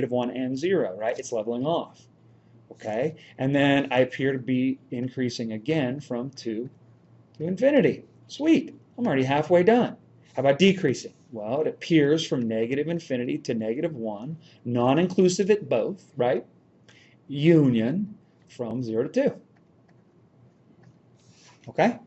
-1 and 0, right? It's leveling off. Okay? And then I appear to be increasing again from 2 to infinity. Sweet. I'm already halfway done. How about decreasing? Well, it appears from -infinity to -1, non-inclusive at both, right? Union from 0 to 2. Okay?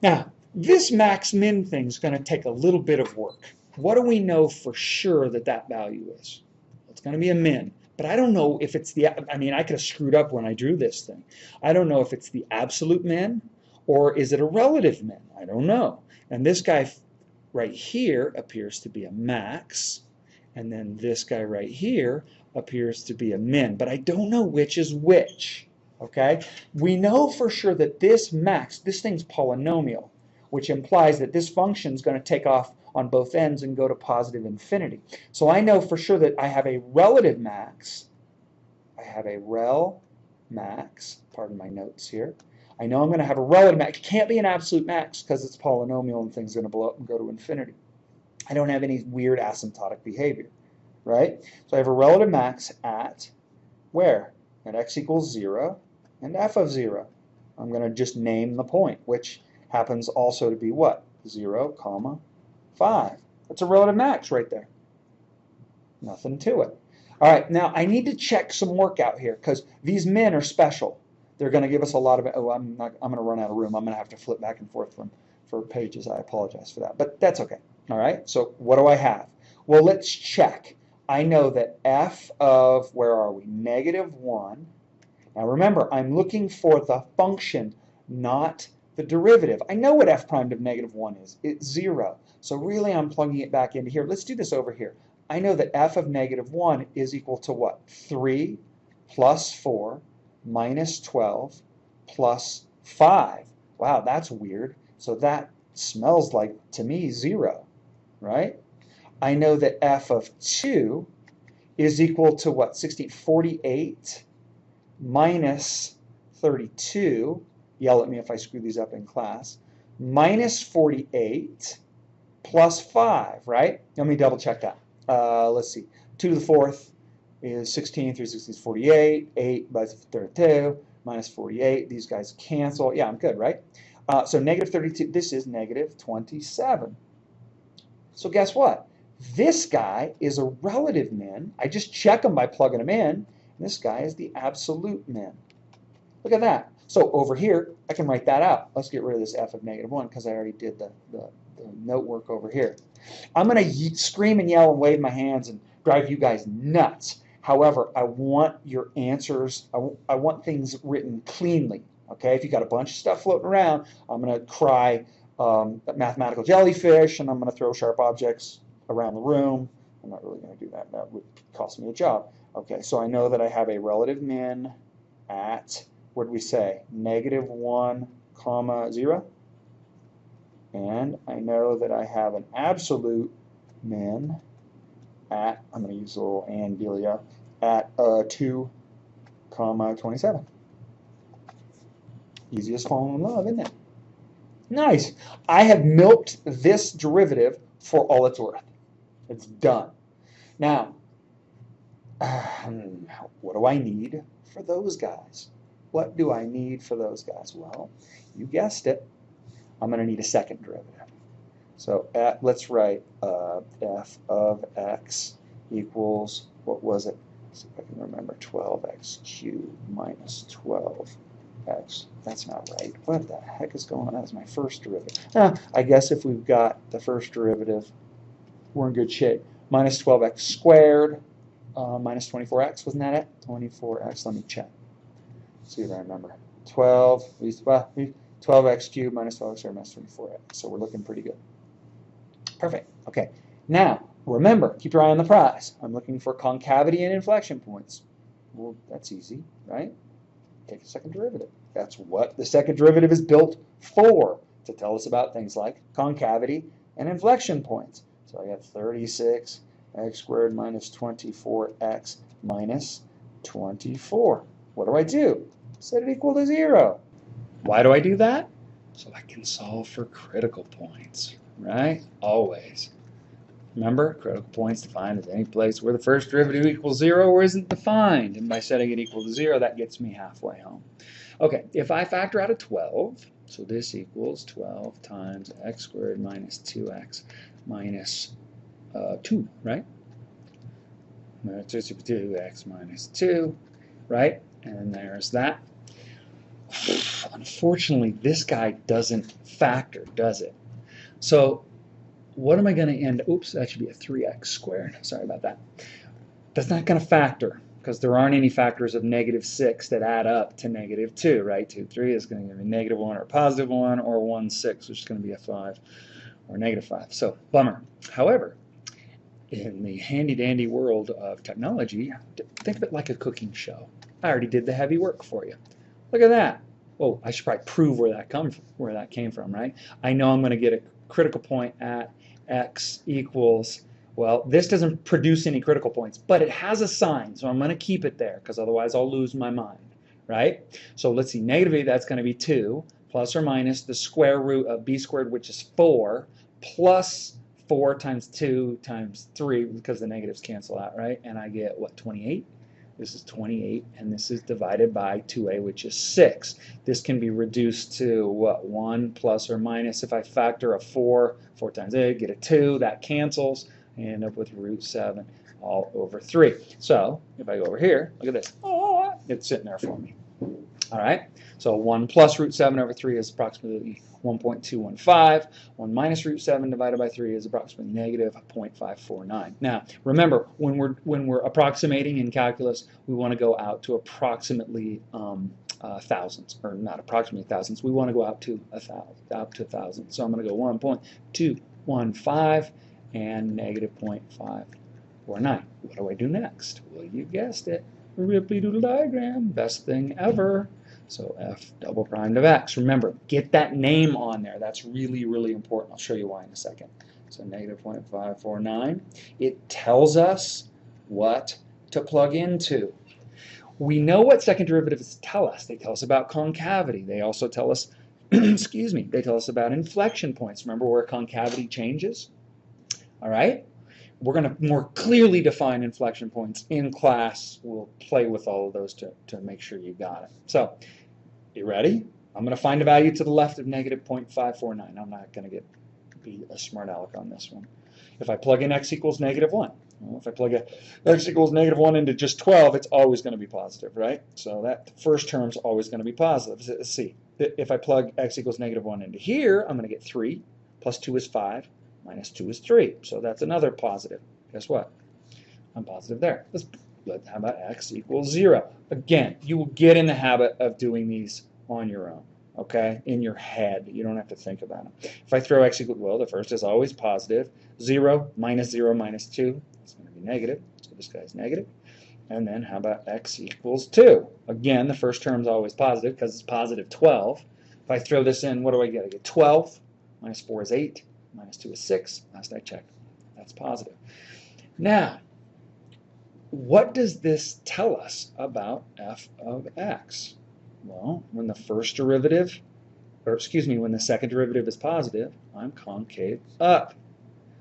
Now, this max-min thing is going to take a little bit of work. What do we know for sure that that value is? It's going to be a min. But I don't know if it's the, I mean, I could have screwed up when I drew this thing. I don't know if it's the absolute min or is it a relative min? I don't know. And this guy right here appears to be a max. And then this guy right here appears to be a min. But I don't know which is which. Okay? We know for sure that this max, this thing's polynomial, which implies that this function is going to take off on both ends and go to positive infinity. So I know for sure that I have a relative max. I have a rel max. Pardon my notes here. I know I'm going to have a relative max. It can't be an absolute max because it's polynomial and things are going to blow up and go to infinity. I don't have any weird asymptotic behavior, right? So I have a relative max at where? At x equals 0 and f of 0. I'm going to just name the point, which happens also to be what? 0, 5. That's a relative max right there. Nothing to it. All right, now I need to check some work out here because these min are special. They're going to give us a lot of, oh, I'm going to run out of room. I'm going to have to flip back and forth for pages. I apologize for that, but that's okay. All right, so what do I have? Well, let's check. I know that f of, where are we? -1. Now remember, I'm looking for the function, not the derivative. I know what f prime of -1 is. It's 0. So really I'm plugging it back into here. Let's do this over here. I know that f of -1 is equal to what? 3 plus 4 minus 12 plus 5. Wow, that's weird. So that smells like, to me, 0, right? I know that f of 2 is equal to what? 48 minus 32. Yell at me if I screw these up in class. Minus 48 plus 5, right? Let me double check that. Let's see. 2 to the 4th is 16. 3 6 is 48. 8 by 32 minus 48. These guys cancel. Yeah, I'm good, right? So -32. This is -27. So guess what? This guy is a relative min. I just check them by plugging them in. And this guy is the absolute min. Look at that. So over here, I can write that out. Let's get rid of this f of -1 because I already did the note work over here. I'm going to scream and yell and wave my hands and drive you guys nuts. However, I want your answers. I want things written cleanly. Okay, if you got a bunch of stuff floating around, I'm going to cry mathematical jellyfish, and I'm going to throw sharp objects around the room. I'm not really going to do that. That would cost me a job. Okay, so I know that I have a relative min at, what did we say, -1, 0. And I know that I have an absolute min at, I'm going to use a little and dealio, at 2, 27. Easiest falling in love, isn't it? Nice. I have milked this derivative for all it's worth. It's done. Now, what do I need for those guys? What do I need for those guys? Well, you guessed it. I'm going to need a second derivative. So let's write f of x equals, what was it? Let's see if I can remember, 12x cubed minus 12x. That's not right. What the heck is going on? That's my first derivative. I guess if we've got the first derivative, we're in good shape. Minus 12x squared minus 24x. Wasn't that it? 24x. Let me check. See if I remember. 12x cubed minus 12x squared minus 24x. So we're looking pretty good. Perfect. Okay. Now, remember, keep your eye on the prize. I'm looking for concavity and inflection points. Well, that's easy, right? Take a second derivative. That's what the second derivative is built for, to tell us about things like concavity and inflection points. So I have 36x squared minus 24x minus 24. What do I do? Set it equal to 0. Why do I do that? So I can solve for critical points, right? Always. Remember, critical points defined as any place where the first derivative equals 0 or isn't defined. And by setting it equal to 0, that gets me halfway home. Okay, if I factor out a 12, so this equals 12 times x squared minus 2x minus 2, right? 2x minus 2, right? And there's that. Unfortunately, this guy doesn't factor, does it? So what am I going to end? Oops, that should be a 3x squared. Sorry about that. That's not going to factor because there aren't any factors of -6 that add up to -2, right? 2, 3 is going to give me -1 or +1 or 1, 6, which is going to be a 5 or -5. So, bummer. However, in the handy-dandy world of technology, think of it like a cooking show. I already did the heavy work for you. Look at that. Oh, I should probably prove where that came from, right? I know I'm going to get a critical point at x equals, well, this doesn't produce any critical points, but it has a sign, so I'm going to keep it there because otherwise I'll lose my mind, right? So let's see, -8, that's going to be 2, plus or minus the square root of b squared, which is 4, plus 4 times 2 times 3, because the negatives cancel out, right? And I get, what, 28? This is 28, and this is divided by 2a, which is 6. This can be reduced to, what, 1 plus or minus. If I factor a 4 times a, get a 2, that cancels, and end up with root 7 all over 3. So if I go over here, look at this. Oh, it's sitting there for me. All right, so 1 plus root 7 over 3 is approximately 1.215. 1 minus root 7 divided by 3 is approximately -0.549. Now, remember, when we're approximating in calculus, we want to go out to approximately thousands, or not approximately thousands. We want to go out to 1,000. So I'm going to go 1.215 and -0.549. What do I do next? Well, you guessed it. Ripley-doodle diagram, best thing ever. So f double prime of x. Remember, get that name on there. That's really, really important. I'll show you why in a second. So -0.549. It tells us what to plug into. We know what second derivatives tell us. They tell us about concavity. They also tell us, excuse me, they tell us about inflection points. Remember where concavity changes? All right? We're going to more clearly define inflection points in class. We'll play with all of those to make sure you got it. So, you ready? I'm going to find a value to the left of -0.549. I'm not going to be a smart aleck on this one. If I plug in x equals -1, well, if I plug x equals -1 into just 12, it's always going to be positive, right? So that first term's always going to be positive. Let's see. If I plug x equals -1 into here, I'm going to get 3 plus 2 is 5. Minus 2 is 3, so that's another positive. Guess what? I'm positive there. How about x equals 0? Again, you will get in the habit of doing these on your own, okay? In your head. You don't have to think about them. If I throw x equals, well, the first is always positive. 0 minus 2, it's going to be negative, so this guy's negative. And then how about x equals 2? Again, the first term is always positive because it's positive 12. If I throw this in, what do I get? I get 12 minus 4 is 8. Minus 2 is 6. Last I checked. That's positive. Now, what does this tell us about f of x? Well, when the first derivative, or excuse me, when the second derivative is positive, I'm concave up.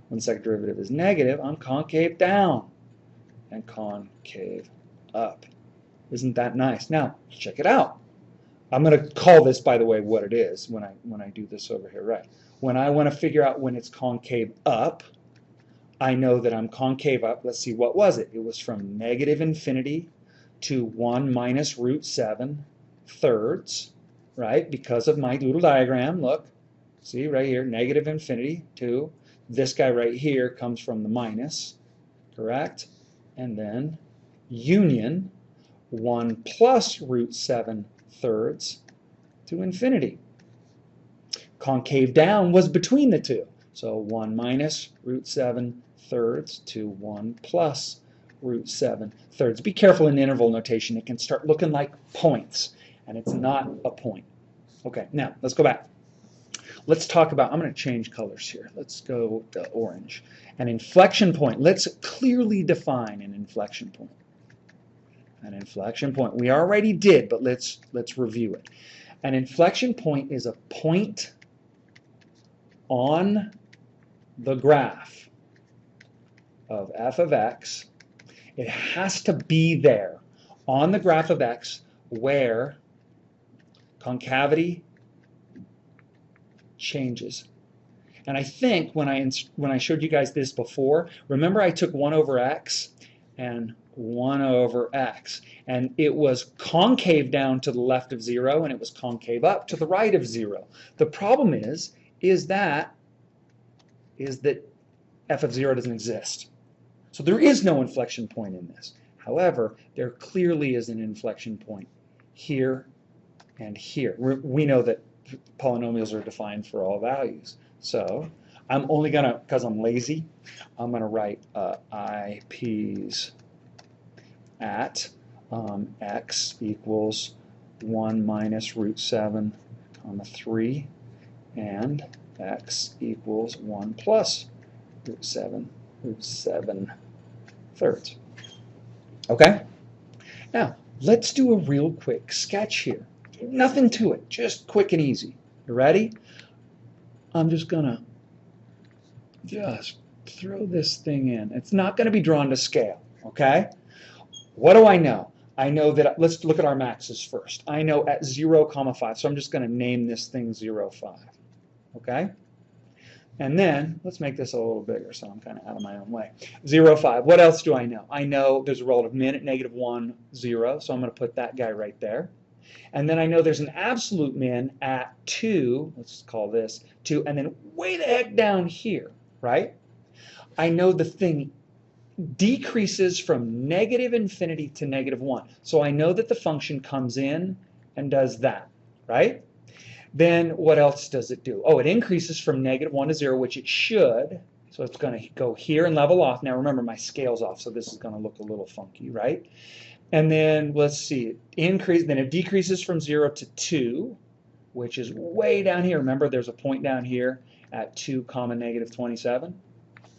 When the second derivative is negative, I'm concave down and concave up. Isn't that nice? Now, check it out. I'm going to call this, by the way, what it is when I do this over here, right? When I want to figure out when it's concave up, I know that I'm concave up. Let's see, what was it? It was from -infinity to 1 minus root 7 thirds, right? Because of my doodle diagram, look. See, right here, -infinity to this guy right here comes from the minus, correct? And then union 1 plus root 7 thirds to infinity. Concave down was between the two. So 1 minus root 7 thirds to 1 plus root 7 thirds. Be careful in interval notation. It can start looking like points, and it's not a point. Okay, now let's go back. Let's talk about, I'm going to change colors here. Let's go to orange. An inflection point. Let's clearly define an inflection point. An inflection point. We already did, but let's review it. An inflection point is a point on the graph of f of x, it has to be there on the graph of x where concavity changes. And I think when I showed you guys this before, remember I took 1 over x and 1 over x, and it was concave down to the left of 0 and it was concave up to the right of 0. The problem is that f of 0 doesn't exist. So there is no inflection point in this. However, there clearly is an inflection point here and here. We know that polynomials are defined for all values. So I'm only going to, because I'm lazy, I'm going to write IPs at x equals 1 minus root 7, 3, and x equals 1 plus root 7 thirds. Okay? Now, let's do a real quick sketch here. Nothing to it, just quick and easy. You ready? I'm just gonna throw this thing in. It's not gonna be drawn to scale, okay? What do I know? I know that, let's look at our maxes first. I know at 0, 5, so I'm just gonna name this thing 0, 5, okay? And then, let's make this a little bigger so I'm kind of out of my own way. 0, 5, what else do I know? I know there's a relative min at -1, 0, so I'm gonna put that guy right there. And then I know there's an absolute min at 2, let's call this 2, and then way the heck down here, right? I know the thing decreases from -infinity to -1. So I know that the function comes in and does that, right? Then what else does it do? Oh, it increases from -1 to 0, which it should. So it's going to go here and level off. Now remember, my scale's off, so this is going to look a little funky, right? And then let's see, then it decreases from 0 to 2, which is way down here. Remember, there's a point down here at 2, -27.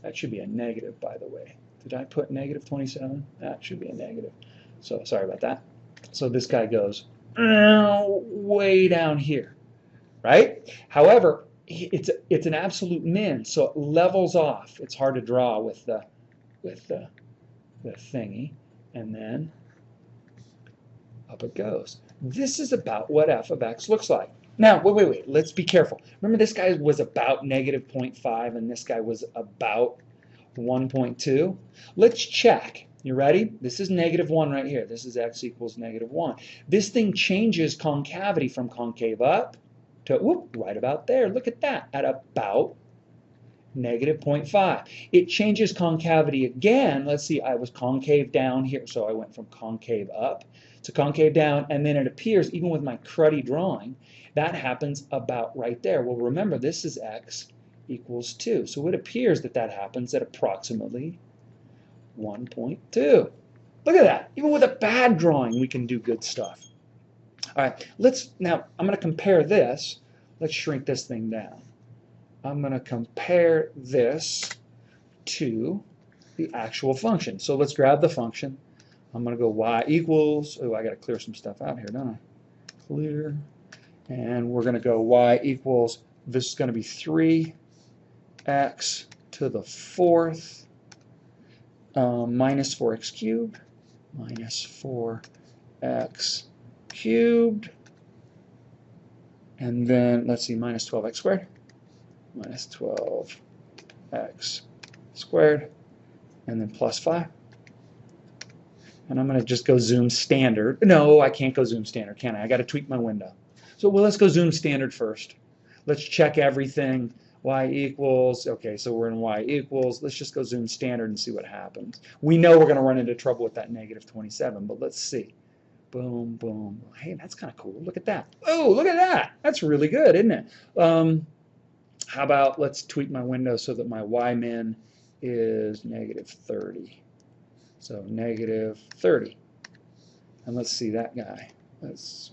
That should be a negative, by the way. Did I put -27? That should be a negative. So sorry about that. So this guy goes way down here, right? However, it's an absolute min, so it levels off. It's hard to draw with the thingy, and then up it goes. This is about what f of x looks like. Now, wait, let's be careful. Remember, this guy was about -0.5 and this guy was about 1.2. Let's check. You ready? This is -1 right here. This is x equals -1. This thing changes concavity from concave up to, whoop, right about there. Look at that, at about -0.5. It changes concavity again. Let's see, I was concave down here, so I went from concave up to concave down, and then it appears, even with my cruddy drawing, that happens about right there. Well, remember, this is x equals 2, so it appears that that happens at approximately 1.2. Look at that. Even with a bad drawing, we can do good stuff. All right, now I'm going to compare this. Let's shrink this thing down. I'm going to compare this to the actual function. So let's grab the function. I'm going to go y equals, oh, I got to clear some stuff out here, don't I? Clear. And we're going to go y equals, this is going to be 3x to the 4th minus 4x cubed, minus 4x cubed, and then, let's see, minus 12x squared, minus 12x squared, and then plus 5. And I'm going to just go zoom standard. No, I can't go zoom standard, can I? I got to tweak my window. So, well, let's go zoom standard first. Let's check everything. Y equals, okay, so we're in y equals. Let's just go zoom standard and see what happens. We know we're going to run into trouble with that -27, but let's see. Boom, boom. Hey, that's kind of cool. Look at that. Oh, look at that. That's really good, isn't it? How about let's tweak my window so that my y min is -30. So -30. And let's see that guy.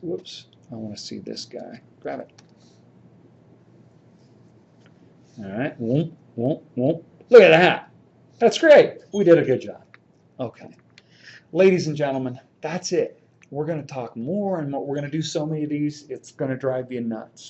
Whoops. I want to see this guy. Grab it. All right. Look at that. That's great. We did a good job. Okay. Ladies and gentlemen, that's it. We're going to talk more and more. We're going to do so many of these, it's going to drive you nuts.